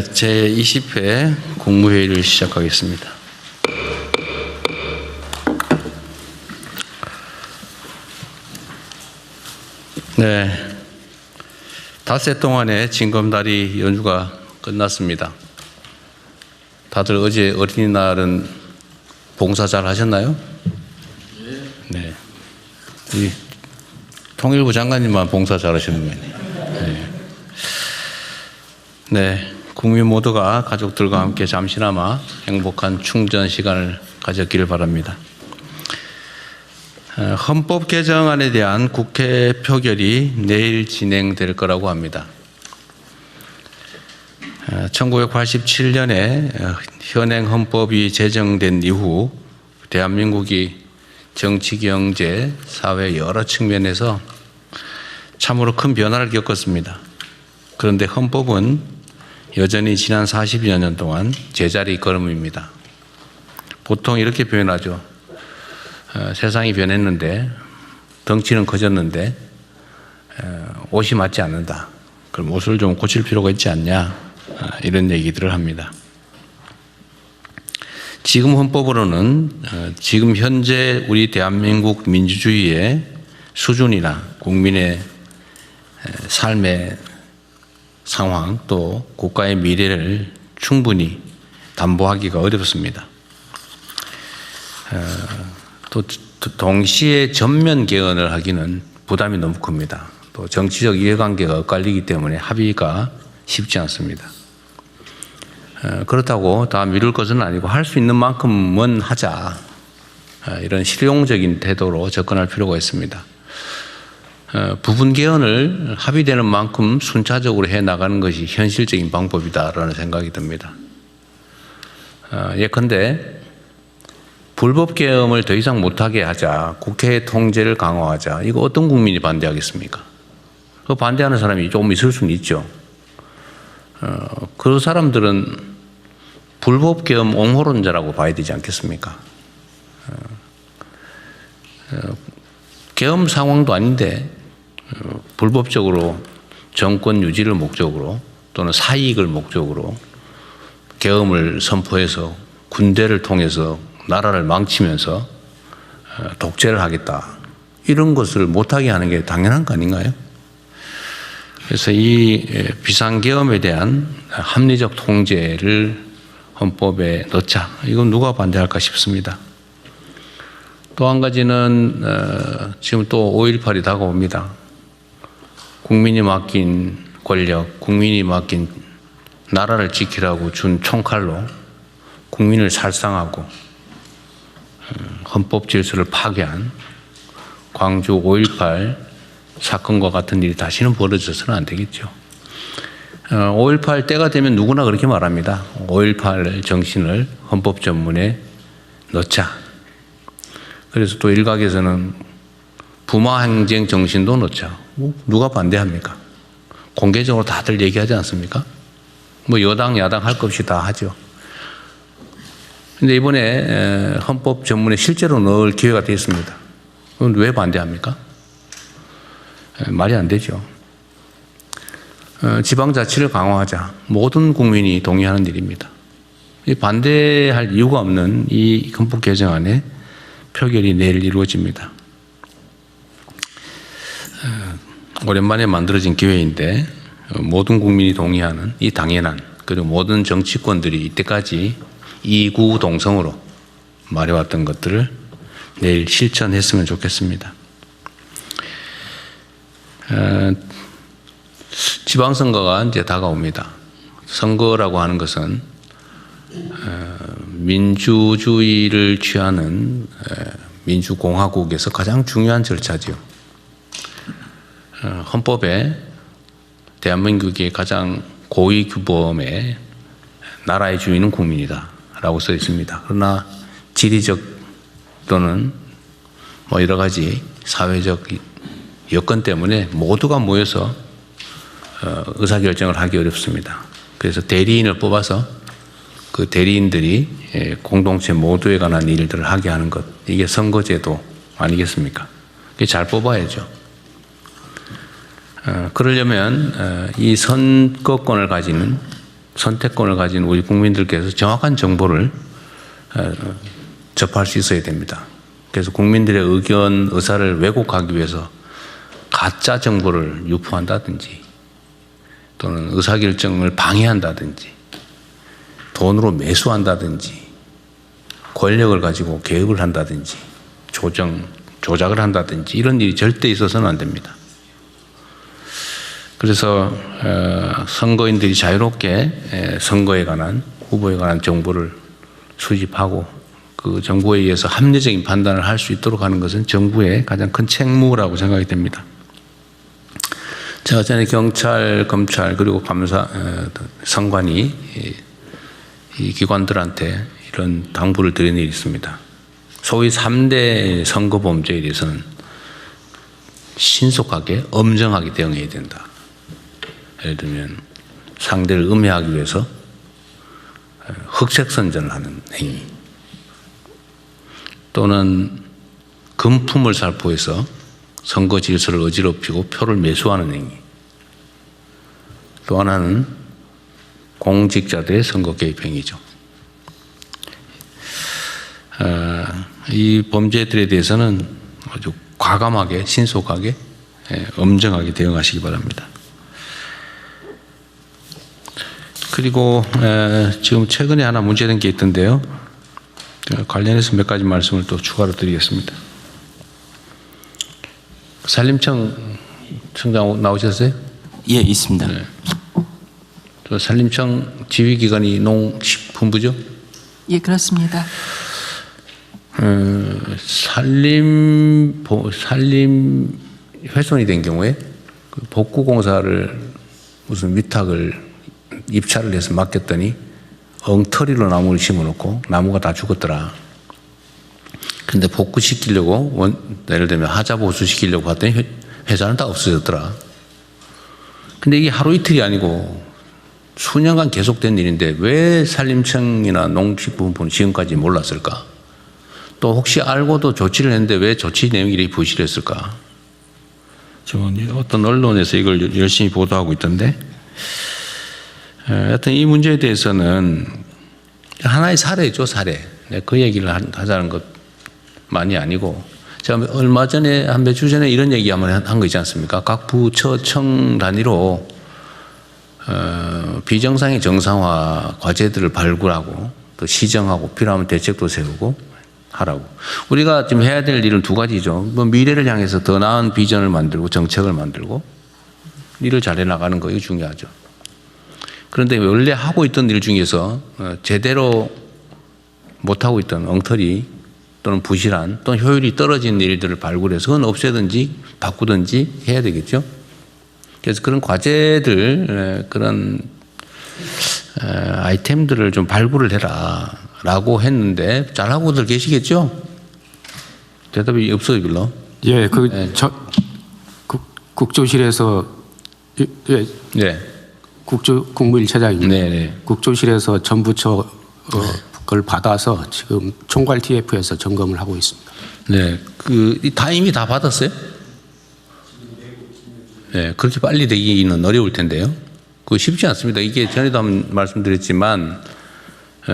제20회 국무회의를 시작하겠습니다. 네, 닷새 동안의 징검다리 연주가 끝났습니다. 다들 어제 어린이날은 봉사 잘 하셨나요? 네. 이 통일부 장관님만 봉사 잘 하시는 거예요. 네. 네. 국민 모두가 가족들과 함께 잠시나마 행복한 충전 시간을 가졌기를 바랍니다. 헌법 개정안에 대한 국회 표결이 내일 진행될 거라고 합니다. 1987년에 현행 헌법이 제정된 이후 대한민국이 정치, 경제, 사회 여러 측면에서 참으로 큰 변화를 겪었습니다. 그런데 헌법은 여전히 지난 40여 년 동안 제자리 걸음입니다. 보통 이렇게 표현하죠. 세상이 변했는데 덩치는 커졌는데 옷이 맞지 않는다. 그럼 옷을 좀 고칠 필요가 있지 않냐. 이런 얘기들을 합니다. 지금 헌법으로는 지금 현재 우리 대한민국 민주주의의 수준이나 국민의 삶의 상황 또 국가의 미래를 충분히 담보하기가 어렵습니다. 또 동시에 전면 개헌을 하기는 부담이 너무 큽니다. 또 정치적 이해관계가 엇갈리기 때문에 합의가 쉽지 않습니다. 그렇다고 다 미룰 것은 아니고 할 수 있는 만큼은 하자. 이런 실용적인 태도로 접근할 필요가 있습니다. 부분 개헌을 합의되는 만큼 순차적으로 해나가는 것이 현실적인 방법이다라는 생각이 듭니다. 예컨대 불법 개헌을 더 이상 못하게 하자, 국회 통제를 강화하자. 이거 어떤 국민이 반대하겠습니까? 그 반대하는 사람이 조금 있을 수는 있죠. 그 사람들은 불법 개헌 옹호론자라고 봐야 되지 않겠습니까? 계엄 상황도 아닌데 불법적으로 정권 유지를 목적으로 또는 사익을 목적으로 계엄을 선포해서 군대를 통해서 나라를 망치면서 독재를 하겠다. 이런 것을 못하게 하는 게 당연한 거 아닌가요? 그래서 이 비상계엄에 대한 합리적 통제를 헌법에 넣자. 이건 누가 반대할까 싶습니다. 또 한 가지는 지금 또 5.18이 다가옵니다. 국민이 맡긴 권력, 국민이 맡긴 나라를 지키라고 준 총칼로 국민을 살상하고 헌법 질서를 파괴한 광주 5.18 사건과 같은 일이 다시는 벌어져서는 안 되겠죠. 5.18 때가 되면 누구나 그렇게 말합니다. 5.18 정신을 헌법 전문에 넣자. 그래서 또 일각에서는 부마행정 정신도 넣자. 누가 반대합니까? 공개적으로 다들 얘기하지 않습니까? 뭐 여당, 야당 할 것 없이 다 하죠. 근데 이번에 헌법 전문에 실제로 넣을 기회가 되었습니다. 그럼 왜 반대합니까? 말이 안 되죠. 지방자치를 강화하자. 모든 국민이 동의하는 일입니다. 반대할 이유가 없는 이 헌법 개정안에 표결이 내일 이루어집니다. 오랜만에 만들어진 기회인데 모든 국민이 동의하는 이 당연한 그리고 모든 정치권들이 이때까지 이구동성으로 말해왔던 것들을 내일 실천했으면 좋겠습니다. 지방선거가 이제 다가옵니다. 선거라고 하는 것은 민주주의를 취하는 민주공화국에서 가장 중요한 절차죠. 헌법에 대한민국의 가장 고위 규범의 나라의 주인은 국민이다 라고 써 있습니다. 그러나 지리적 또는 뭐 여러 가지 사회적 여건 때문에 모두가 모여서 의사결정을 하기 어렵습니다. 그래서 대리인을 뽑아서 그 대리인들이 공동체 모두에 관한 일들을 하게 하는 것, 이게 선거제도 아니겠습니까? 잘 뽑아야죠. 그러려면 이 선거권을 가지는 선택권을 가진 우리 국민들께서 정확한 정보를 접할 수 있어야 됩니다. 그래서 국민들의 의견, 의사를 왜곡하기 위해서 가짜 정보를 유포한다든지 또는 의사결정을 방해한다든지 돈으로 매수한다든지 권력을 가지고 개혁을 한다든지 조작을 한다든지 이런 일이 절대 있어서는 안 됩니다. 그래서 선거인들이 자유롭게 선거에 관한 후보에 관한 정보를 수집하고 그 정보에 의해서 합리적인 판단을 할 수 있도록 하는 것은 정부의 가장 큰 책무라고 생각이 됩니다. 제가 전에 경찰, 검찰 그리고 감사, 선관위 이 기관들한테 이런 당부를 드린 일이 있습니다. 소위 3대 선거 범죄에 대해서는 신속하게 엄정하게 대응해야 된다. 예를 들면 상대를 음해하기 위해서 흑색 선전을 하는 행위 또는 금품을 살포해서 선거 질서를 어지럽히고 표를 매수하는 행위 또 하나는 공직자들의 선거 개입 행위죠. 이 범죄들에 대해서는 아주 과감하게 신속하게 엄정하게 대응하시기 바랍니다. 그리고 지금 최근에 하나 문제된 게 있던데요. 관련해서 몇 가지 말씀을 또 추가로 드리겠습니다. 산림청 청장 나오셨어요? 예, 있습니다. 네. 또 산림청 지휘기관이 농식품부죠? 예, 그렇습니다. 산림 훼손이 된 경우에 그 복구공사를 무슨 위탁을 입찰을 해서 맡겼더니 엉터리로 나무를 심어놓고 나무가 다 죽었더라. 근데 복구시키려고 예를 들면 하자 보수시키려고 했더니 회사는 다 없어졌더라. 근데 이게 하루 이틀이 아니고 수년간 계속된 일인데 왜 산림청이나 농식품부는 지금까지 몰랐을까? 또 혹시 알고도 조치를 했는데 왜 조치 내용이 이렇게 부실했을까? 지금 어떤 언론에서 이걸 열심히 보도하고 있던데 하여튼 이 문제에 대해서는 하나의 사례죠, 사례. 그 얘기를 하자는 것만이 아니고 제가 얼마 전에 한 몇 주 전에 이런 얘기 한번 한 거 있지 않습니까? 각 부처청 단위로 비정상의 정상화 과제들을 발굴하고 또 시정하고 필요하면 대책도 세우고 하라고. 우리가 지금 해야 될 일은 두 가지죠. 뭐 미래를 향해서 더 나은 비전을 만들고 정책을 만들고 일을 잘해 나가는 거 이거 중요하죠. 그런데 원래 하고 있던 일 중에서 제대로 못하고 있던 엉터리 또는 부실한 또는 효율이 떨어진 일들을 발굴해서 그건 없애든지 바꾸든지 해야 되겠죠. 그래서 그런 과제들 그런 아이템들을 좀 발굴을 해라라고 했는데 잘하고들 계시겠죠? 대답이 없어요, 별로. 예, 국조실에서 예, 네. 국무일차장입니다. 네. 국조실에서 전부처 그걸 받아서 지금 총괄 TF에서 점검을 하고 있습니다. 네, 다 이미 다 받았어요? 네, 그렇게 빨리 되기는 어려울 텐데요. 그거 쉽지 않습니다. 이게 전에도 한번 말씀드렸지만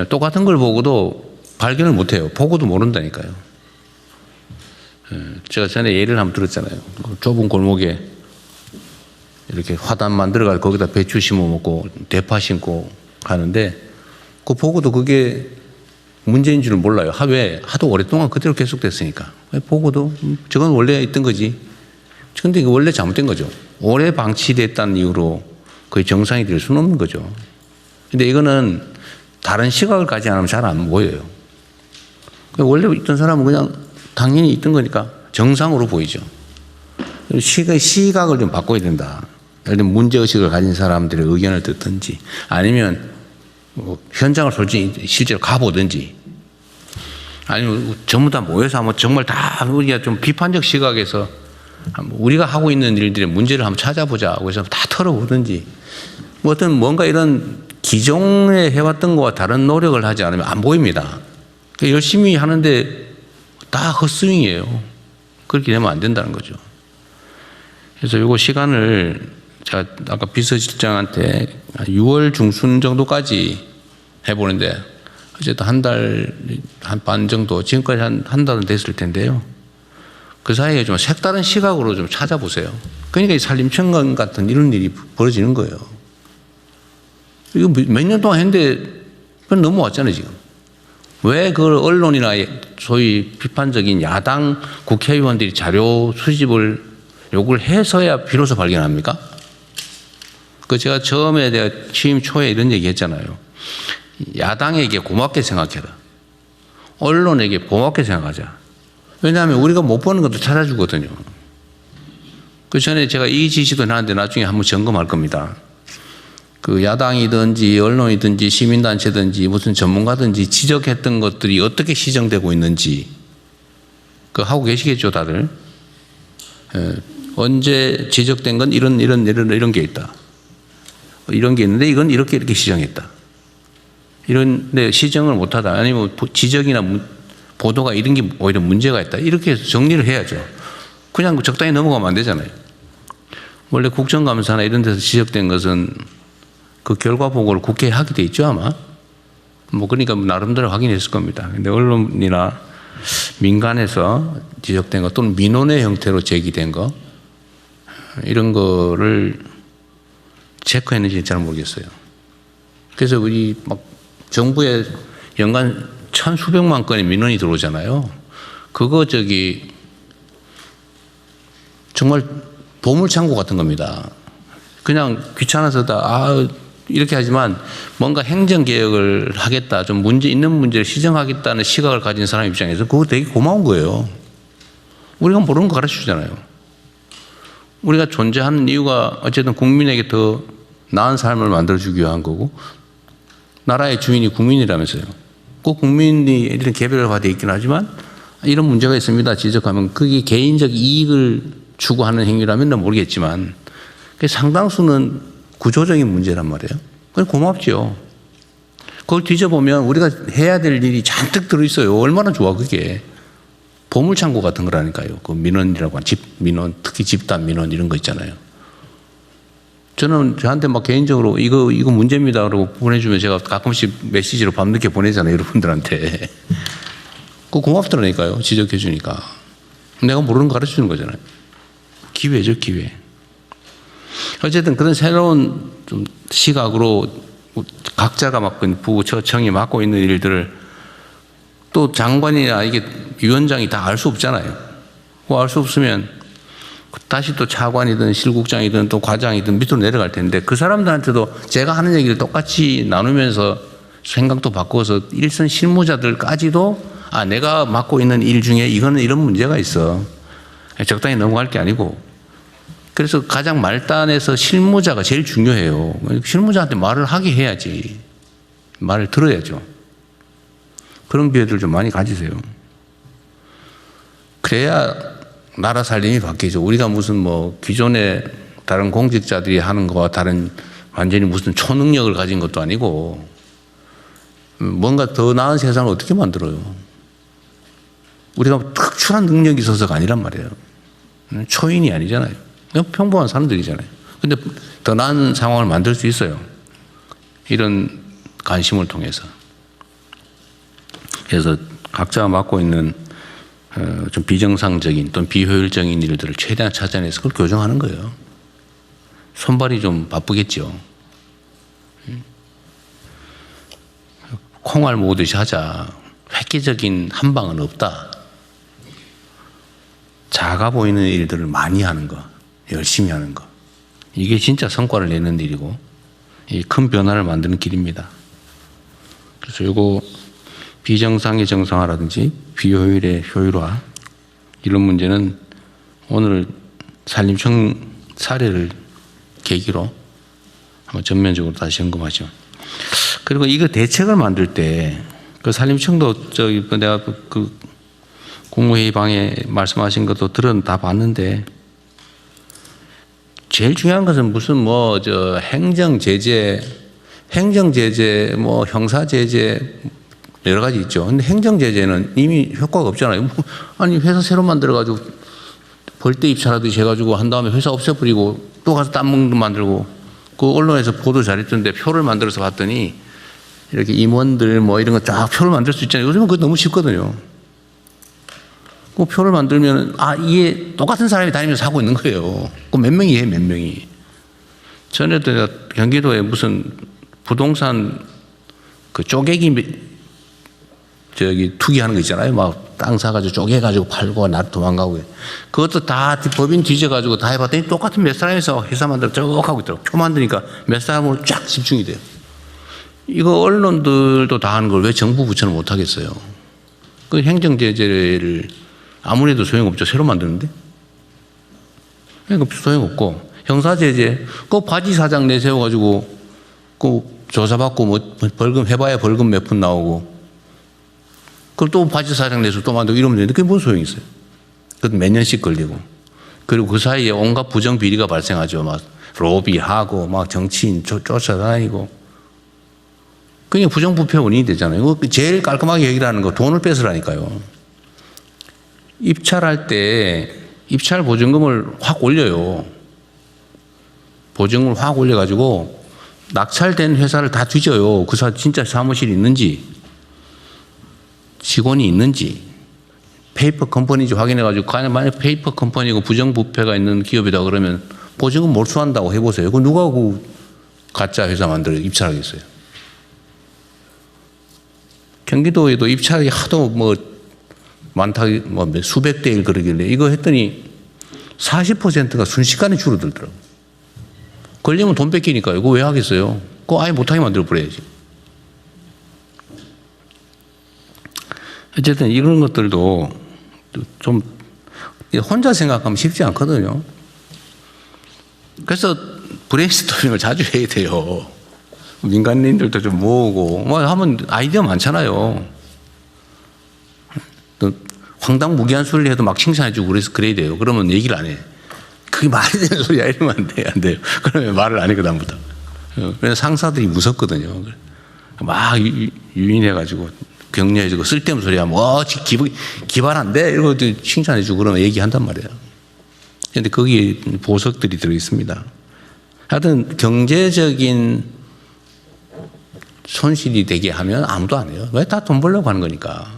똑같은 걸 보고도 발견을 못해요. 보고도 모른다니까요. 제가 전에 예를 한번 들었잖아요. 좁은 골목에 이렇게 화단 만들어가지고 거기다 배추 심어 먹고 대파 심고 가는데 그 보고도 그게 문제인 줄 몰라요. 왜? 하도 오랫동안 그대로 계속됐으니까. 보고도 저건 원래 있던 거지. 그런데 이거 원래 잘못된 거죠. 오래 방치됐다는 이유로 거의 정상이 될 수는 없는 거죠. 근데 이거는 다른 시각을 가지 않으면 잘 안 보여요. 원래 있던 사람은 그냥 당연히 있던 거니까 정상으로 보이죠. 시각을 좀 바꿔야 된다. 예를 들면 문제의식을 가진 사람들의 의견을 듣든지 아니면 현장을 솔직히 실제로 가보든지 아니면 전부 다 모여서 한번 정말 다 우리가 좀 비판적 시각에서 우리가 하고 있는 일들의 문제를 한번 찾아보자고 해서 다 털어보든지 뭔가 이런 기존에 해왔던 것과 다른 노력을 하지 않으면 안 보입니다. 열심히 하는데 다 헛스윙이에요. 그렇게 되면 안 된다는 거죠. 그래서 이거 시간을 제가 아까 비서실장한테 6월 중순 정도까지 해보는데 어쨌든 한 달 한 반 정도 지금까지 한 달은 됐을 텐데요. 그 사이에 좀 색다른 시각으로 좀 찾아보세요. 그러니까 이 산림청관 같은 이런 일이 벌어지는 거예요. 이거 몇 년 동안 했는데 그건 넘어왔잖아요, 지금. 왜 그걸 언론이나 소위 비판적인 야당 국회의원들이 자료 수집을 요구를 해서야 비로소 발견합니까? 그 제가 처음에 내가 취임 초에 이런 얘기 했잖아요. 야당에게 고맙게 생각해라. 언론에게 고맙게 생각하자. 왜냐하면 우리가 못 보는 것도 찾아주거든요. 그 전에 제가 이 지시도 나는데 나중에 한번 점검할 겁니다. 그 야당이든지 언론이든지 시민단체든지 무슨 전문가든지 지적했던 것들이 어떻게 시정되고 있는지 그 하고 계시겠죠, 다들. 언제 지적된 건 이런 게 있다. 이런 게 있는데 이건 이렇게 시정했다. 이런데 시정을 못하다. 아니면 지적이나 보도가 이런 게 오히려 문제가 있다. 이렇게 해서 정리를 해야죠. 그냥 적당히 넘어가면 안 되잖아요. 원래 국정감사나 이런 데서 지적된 것은 그 결과 보고를 국회에 하게 돼 있죠, 아마. 뭐 그러니까 나름대로 확인했을 겁니다. 근데 언론이나 민간에서 지적된 것 또는 민원의 형태로 제기된 거 이런 거를 체크했는지 잘 모르겠어요. 그래서 우리 막 정부에 연간 천수백만 건의 민원이 들어오잖아요. 그거 정말 보물창고 같은 겁니다. 그냥 귀찮아서 이렇게 하지만 뭔가 행정개혁을 하겠다, 좀 문제 있는 문제를 시정하겠다는 시각을 가진 사람 입장에서 그거 되게 고마운 거예요. 우리가 모르는 거 가르쳐 주잖아요. 우리가 존재하는 이유가 어쨌든 국민에게 더 나은 삶을 만들어주기 위한 거고 나라의 주인이 국민이라면서요. 꼭 국민이 이런 개별화되어 있긴 하지만 이런 문제가 있습니다 지적하면 그게 개인적 이익을 추구하는 행위라면 난 모르겠지만 상당수는 구조적인 문제란 말이에요. 그건 고맙죠. 그걸 뒤져보면 우리가 해야 될 일이 잔뜩 들어있어요. 얼마나 좋아 그게. 보물창고 같은 거라니까요. 그 민원이라고 한 민원, 특히 집단 민원 이런 거 있잖아요. 저는 저한테 막 개인적으로 이거 문제입니다 라고 보내주면 제가 가끔씩 메시지로 밤늦게 보내잖아요. 여러분들한테. 그거 고맙더라니까요. 지적해 주니까. 내가 모르는 거 가르쳐 주는 거잖아요. 기회죠, 기회. 어쨌든 그런 새로운 좀 시각으로 각자가 맡고 있는 부처청이 맡고 있는 일들을 또 장관이나 이게 위원장이 다 알 수 없잖아요. 그거 알 수 없으면 다시 또 차관이든 실국장이든 또 과장이든 밑으로 내려갈 텐데 그 사람들한테도 제가 하는 얘기를 똑같이 나누면서 생각도 바꿔서 일선 실무자들까지도 내가 맡고 있는 일 중에 이거는 이런 문제가 있어. 적당히 넘어갈 게 아니고. 그래서 가장 말단에서 실무자가 제일 중요해요. 실무자한테 말을 하게 해야지. 말을 들어야죠. 그런 기회들 좀 많이 가지세요. 그래야 나라 살림이 바뀌죠. 우리가 무슨 뭐 기존의 다른 공직자들이 하는 거와 다른 완전히 무슨 초능력을 가진 것도 아니고 뭔가 더 나은 세상을 어떻게 만들어요. 우리가 특출한 능력이 있어서가 아니란 말이에요. 초인이 아니잖아요. 그냥 평범한 사람들이잖아요. 근데 더 나은 상황을 만들 수 있어요. 이런 관심을 통해서. 그래서 각자가 맡고 있는 좀 비정상적인 또는 비효율적인 일들을 최대한 찾아내서 그걸 교정하는 거예요. 손발이 좀 바쁘겠죠. 콩알 모으듯이 하자. 획기적인 한 방은 없다. 작아 보이는 일들을 많이 하는 거, 열심히 하는 거. 이게 진짜 성과를 내는 일이고 이 큰 변화를 만드는 길입니다. 그래서 이거 비정상의 정상화라든지 비효율의 효율화 이런 문제는 오늘 산림청 사례를 계기로 한번 전면적으로 다시 점검하죠. 그리고 이거 대책을 만들 때 그 산림청도 내가 그 국무회의 방에 말씀하신 것도 다 봤는데 제일 중요한 것은 무슨 행정제재 뭐 형사제재 여러 가지 있죠. 근데 행정제재는 이미 효과가 없잖아요. 아니 회사 새로 만들어가지고 벌떼 입찰하듯이 해가지고 한 다음에 회사 없애버리고 또 가서 딴 몽도 만들고 그 언론에서 보도 잘했던데 표를 만들어서 봤더니 이렇게 임원들 뭐 이런 거 쫙 표를 만들 수 있잖아요. 요즘은 그거 너무 쉽거든요. 그 표를 만들면 이게 똑같은 사람이 다니면서 하고 있는 거예요. 그 몇 명이 해, 몇 명이. 전에도 내가 경기도에 무슨 부동산 그 쪼개기 투기하는 거 있잖아요. 막 땅 사가지고 쪼개가지고 팔고 나 도망가고. 그것도 다 법인 뒤져가지고 다 해봤더니 똑같은 몇 사람에서 회사 만들어 쭉 하고 있더라고. 표 만드니까 몇 사람으로 쫙 집중이 돼요. 이거 언론들도 다 하는 걸 왜 정부 부처는 못 하겠어요? 그 행정제재를 아무래도 소용없죠. 새로 만드는데. 그러니까 소용없고. 형사제재, 그 바지 사장 내세워가지고 그 조사받고 뭐 벌금 해봐야 벌금 몇 푼 나오고. 그걸 또 바지 사장 내서 또 만들고 이러면 되는데 그게 뭔 소용이 있어요? 그것도 몇 년씩 걸리고. 그리고 그 사이에 온갖 부정 비리가 발생하죠. 막 로비하고 막 정치인 쫓아다니고. 그냥 부정부패 원인이 되잖아요. 이거 제일 깔끔하게 해결하는 거 돈을 뺏으라니까요. 입찰할 때 입찰 보증금을 확 올려요. 보증금을 확 올려가지고 낙찰된 회사를 다 뒤져요. 그 진짜 사무실이 있는지 직원이 있는지 페이퍼 컴퍼니인지 확인해가지고 만약 페이퍼 컴퍼니고 부정부패가 있는 기업이다 그러면 보증금 몰수한다고 해보세요. 그 누가 그 가짜 회사 만들어 입찰하겠어요? 경기도에도 입찰이 하도 뭐 많다, 뭐 수백 대 1 그러길래 이거 했더니 40%가 순식간에 줄어들더라고요. 걸리면 돈 뺏기니까 이거 왜 하겠어요? 그거 아예 못하게 만들어 버려야지. 어쨌든 이런 것들도 좀 혼자 생각하면 쉽지 않거든요. 그래서 브레인스토밍을 자주 해야 돼요. 민간인들도 좀 모으고 뭐 하면 아이디어 많잖아요. 또 황당무계한 소리를 해도 막 칭찬해주고 그래서 그래야 돼요. 그러면 얘기를 안 해. 그게 말이 되는 소리야 이러면 안 돼요. 그러면 말을 안 해 그다음부터. 그래서 상사들이 무섭거든요. 막 유인해가지고 격려해주고 쓸데없는 소리 하면 기발한데 이러고 칭찬해주고 그러면 얘기한단 말이에요. 그런데 거기에 보석들이 들어있습니다. 하여튼 경제적인 손실이 되게 하면 아무도 안 해요. 왜? 다 돈 벌려고 하는 거니까.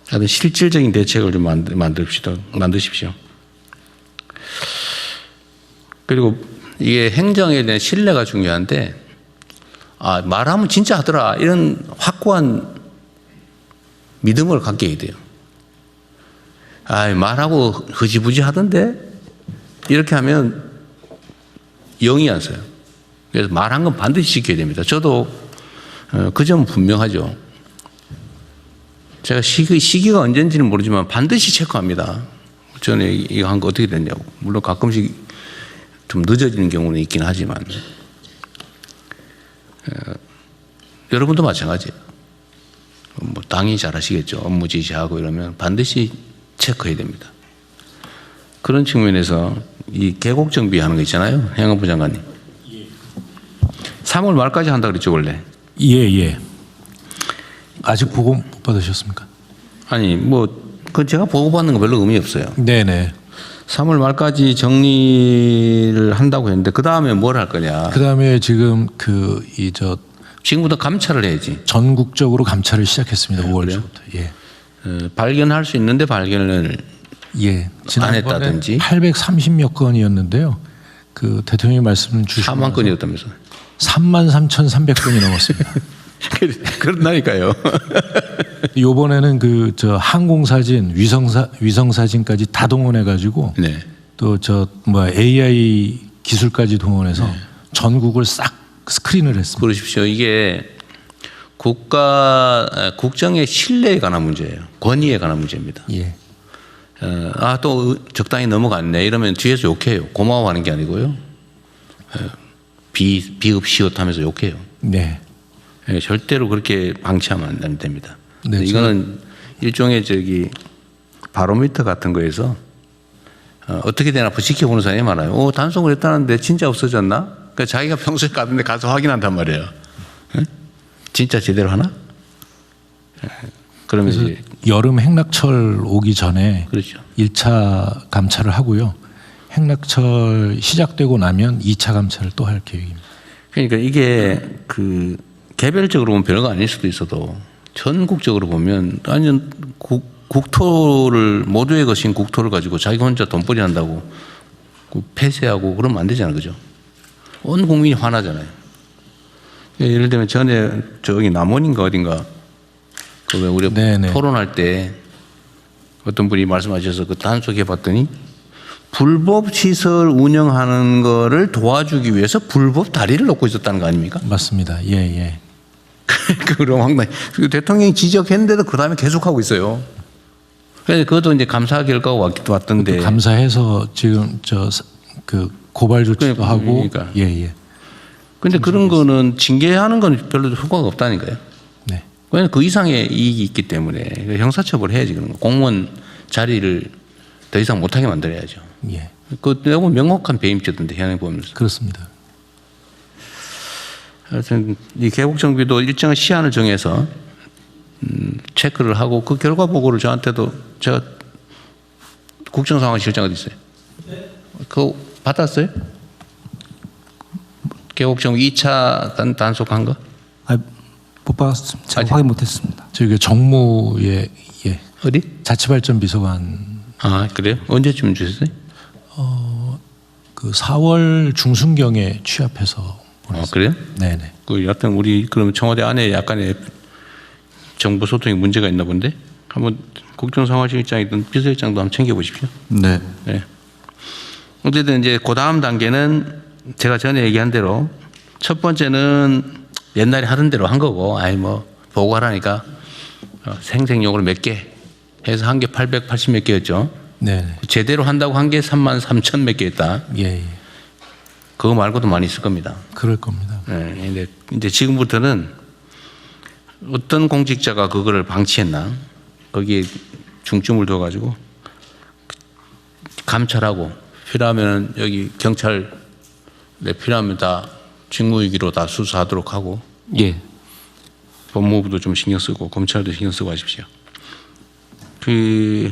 하여튼 실질적인 대책을 좀 만드십시오. 그리고 이게 행정에 대한 신뢰가 중요한데 말하면 진짜 하더라 이런 확고한 믿음을 갖게 해야 돼요. 말하고 흐지부지 하던데 이렇게 하면 영이 안 써요. 그래서 말한 건 반드시 지켜야 됩니다. 저도 그 점은 분명하죠. 제가 시기가 언제인지는 모르지만 반드시 체크합니다. 전에 이거 한 거 어떻게 됐냐고. 물론 가끔씩 좀 늦어지는 경우는 있긴 하지만 여러분도 마찬가지예요. 뭐 당연히 잘 아시겠죠. 업무 지시하고 이러면 반드시 체크해야 됩니다. 그런 측면에서 이 계곡 정비하는 거 있잖아요. 행안부 장관님. 3월 말까지 한다 그랬죠 원래. 예. 아직 보고 못 받으셨습니까? 아니 그 제가 보고받는 거 별로 의미 없어요. 네네. 3월 말까지 정리를 한다고 했는데 그 다음에 뭘 할 거냐. 그 다음에 지금 지금부터 감찰을 해야지. 전국적으로 감찰을 시작했습니다. 5월 초부터. 예. 발견할 수 있는데 발견을 안 했다든지. 830여 건이었는데요. 그 대통령이 말씀 주신 4만 건이었다면서. 33,300건이 넘었습니다. 그런다니까요. 이번에는 항공사진, 위성사진까지 다 동원해가지고 네. 또 AI 기술까지 동원해서 전국을 싹 스크린을 했습니다. 그러십시오. 이게 국정의 신뢰에 관한 문제예요. 권위에 관한 문제입니다. 예. 또 적당히 넘어갔네 이러면 뒤에서 욕해요. 고마워하는 게 아니고요. 비읍시옷하면서 욕해요. 네. 절대로 그렇게 방치하면 안 됩니다. 네, 이거는 일종의 바로미터 같은 거에서 어떻게 되나 지켜보는 사람이 많아요. 단속을 했다는데 진짜 없어졌나? 그러니까 자기가 평소에 가던데 가서 확인한단 말이에요. 진짜 제대로 하나? 그러면 그래서 이제 여름 행락철 오기 전에 그렇죠. 1차 감찰을 하고요. 행락철 시작되고 나면 2차 감찰을 또 할 계획입니다. 그러니까 이게 그 개별적으로 보면 별거 아닐 수도 있어도 전국적으로 보면 완전 국토를 모두의 것인 국토를 가지고 자기 혼자 돈벌이 한다고 그 폐쇄하고 그러면 안 되잖아요, 그죠? 온 국민이 화나잖아요. 예를 들면 전에 저기 남원인가 어딘가 그 왜 우리 네네. 토론할 때 어떤 분이 말씀하셔서 그 단속해 봤더니 불법 시설 운영하는 거를 도와주기 위해서 불법 다리를 놓고 있었다는 거 아닙니까? 맞습니다. 예, 예. 그럼 황당해. 대통령이 지적했는데도 그 다음에 계속하고 있어요. 그래서 그것도 이제 감사 결과가 왔던데. 감사해서 지금 그 고발 조치도 하고. 그러니까. 예, 예. 근데 그런 거는 징계하는 건 별로 효과가 없다니까요. 네. 왜냐하면 그 이상의 이익이 있기 때문에 형사처벌 해야지 그런 거. 공무원 자리를 더 이상 못하게 만들어야죠. 예. 그 너무 명확한 배임죄던데 현행 보면서. 그렇습니다. 하여튼 이 개국 정비도 일정한 시한을 정해서 체크를 하고 그 결과 보고를 저한테도 제가 국정상황실장 어디 있어요? 그거 받았어요? 개국 정비 2차 단속한 거? 못 받았습니다. 제가 아직- 확인 못했습니다. 저기 정무에 예. 어디? 자치발전비서관 아 그래요? 언제쯤 주셨어요? 그 4월 중순경에 취합해서 보냈습니다. 그래요? 네네. 그 여튼 우리 그럼 청와대 안에 약간의 정보 소통에 문제가 있나 본데 한번 국정상황실장이든 비서실장도 한번 챙겨보십시오. 네. 네. 어쨌든 이제 그 다음 단계는 제가 전에 얘기한 대로 첫 번째는 옛날에 하던 대로 한 거고, 아이 뭐 보고하라니까 생생용으로 몇 개 해서 한 개 880 몇 개였죠. 네네. 제대로 한다고 한 게 33,000 몇 개였다. 예, 예. 그거 말고도 많이 있을 겁니다. 그럴 겁니다. 네, 근데 이제 지금부터는 어떤 공직자가 그거를 방치했나 거기에 중점을 둬가지고 감찰하고 필요하면 여기 경찰 필요하면 다 직무유기로 다 수사하도록 하고 예. 법무부도 좀 신경 쓰고 검찰도 신경 쓰고 하십시오. 그